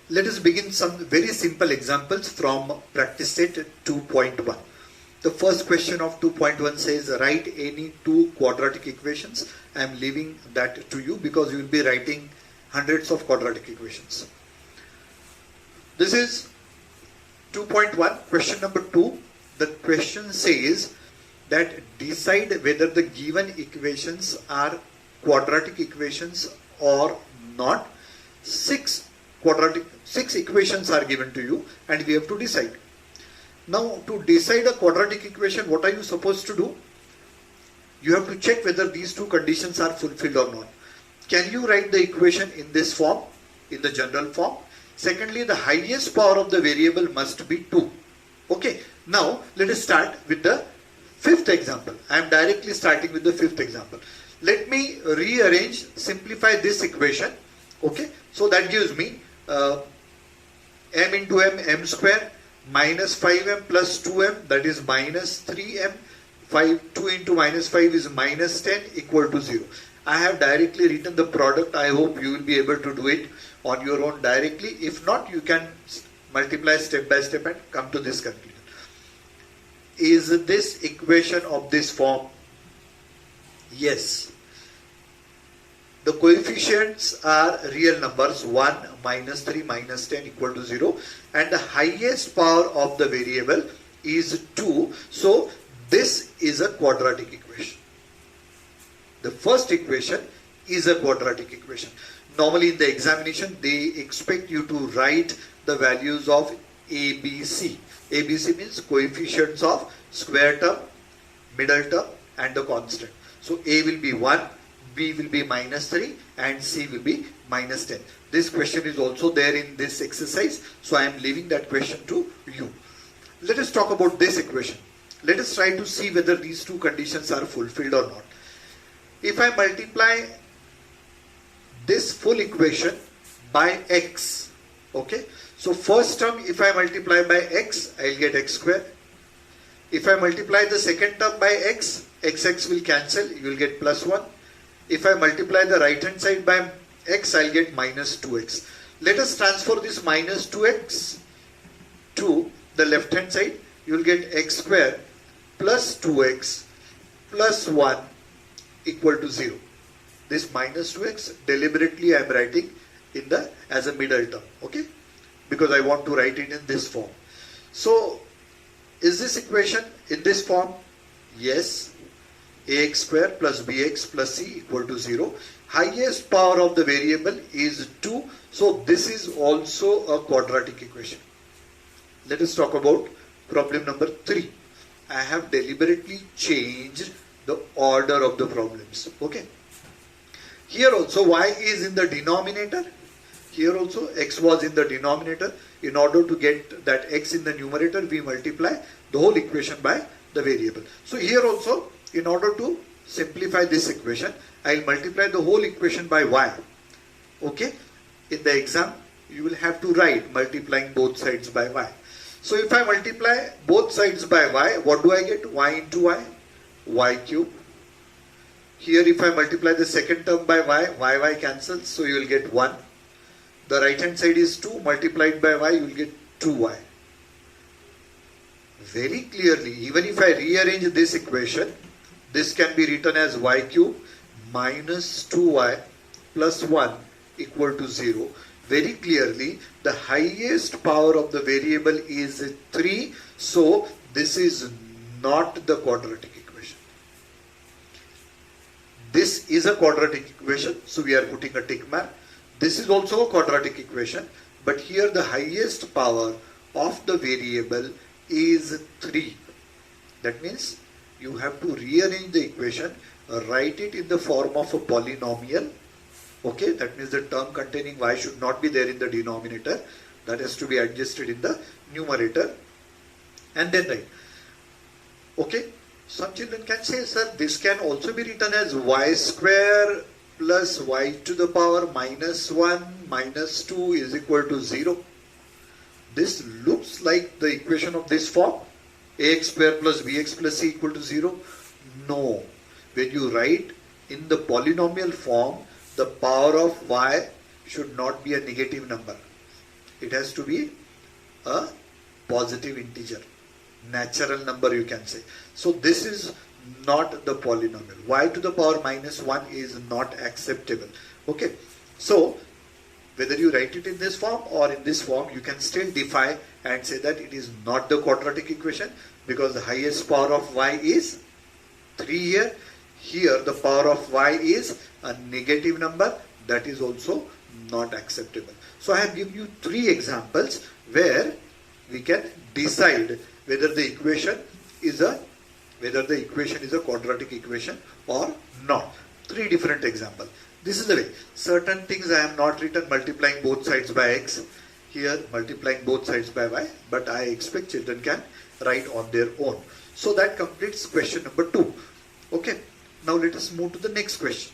Let us begin some very simple examples from practice set 2.1. The first question of 2.1 says write any two quadratic equations. I am leaving that to you because you will be writing hundreds of quadratic equations. This is 2.1, question number 2. The question says that decide whether the given equations are quadratic equations or not. Six equations are given to you and we have to decide. Now, to decide a quadratic equation, what are you supposed to do? You have to check whether these two conditions are fulfilled or not. Can you write the equation in this form, in the general form? Secondly, the highest power of the variable must be 2. Okay, now let us start with the fifth example. I am directly starting with the fifth example. Let me rearrange, simplify this equation. Okay, so that gives me m into m square minus 5m plus 2m, that is minus 3m. 2 into minus 5 is minus 10 equal to 0. I have directly written the product. I hope you will be able to do it on your own directly. If not, you can multiply step by step and come to this conclusion. Is this equation of this form? Yes. The coefficients are real numbers 1, minus 3, minus 10 equal to 0, and the highest power of the variable is 2. So this is a quadratic equation. The first equation is a quadratic equation. Normally in the examination they expect you to write the values of ABC. ABC means coefficients of square term, middle term and the constant. So A will be 1, B will be minus 3 and C will be minus 10. This question is also there in this exercise, so I am leaving that question to you. Let us talk about this equation. Let us try to see whether these two conditions are fulfilled or not. If I multiply this full equation by x, okay, so first term if I multiply by x, I will get x square. If I multiply the second term by x, x will cancel, you will get plus 1. If I multiply the right hand side by x, I will get minus 2x. Let us transfer this minus 2x to the left hand side. You will get x square plus 2x plus 1 equal to 0. This minus 2x deliberately I am writing in the as a middle term, okay, because I want to write it in this form. So is this equation in this form? Yes. Ax square plus bx plus c equal to 0. Highest power of the variable is 2. So this is also a quadratic equation. Let us talk about problem number 3. I have deliberately changed the order of the problems. Okay. Here also y is in the denominator. Here also x was in the denominator. In order to get that x in the numerator, we multiply the whole equation by the variable. So here also, in order to simplify this equation, I will multiply the whole equation by y. Okay. In the exam, you will have to write multiplying both sides by y. So if I multiply both sides by y, what do I get? Y into y, y cube. Here if I multiply the second term by y, y cancels, so you will get 1. The right hand side is 2, multiplied by y, you will get 2y. Very clearly, even if I rearrange this equation, this can be written as y cube minus 2y plus 1 equal to 0. Very clearly, the highest power of the variable is 3. So this is not the quadratic equation. This is a quadratic equation, so we are putting a tick mark. This is also a quadratic equation, but here the highest power of the variable is 3. That means you have to rearrange the equation, write it in the form of a polynomial. Okay, that means the term containing y should not be there in the denominator. That has to be adjusted in the numerator. And then write. Okay, some children can say, sir, this can also be written as y square plus y to the power minus 1 minus 2 is equal to 0. This looks like the equation of this form. Ax square plus bx plus c equal to 0. No. When you write in the polynomial form, the power of y should not be a negative number. It has to be a positive integer, natural number you can say. So this is not the polynomial. Y to the power minus 1 is not acceptable. Okay, so whether you write it in this form or in this form, you can still defy and say that it is not the quadratic equation, because the highest power of y is 3 here. Here the power of y is a negative number, that is also not acceptable. So I have given you 3 examples where we can decide whether the equation is a quadratic equation or not. 3 different examples. This is the way. Certain things I have not written multiplying both sides by x. Here multiplying both sides by y. But I expect children can write on their own. So that completes question number 2. Okay. Now let us move to the next question.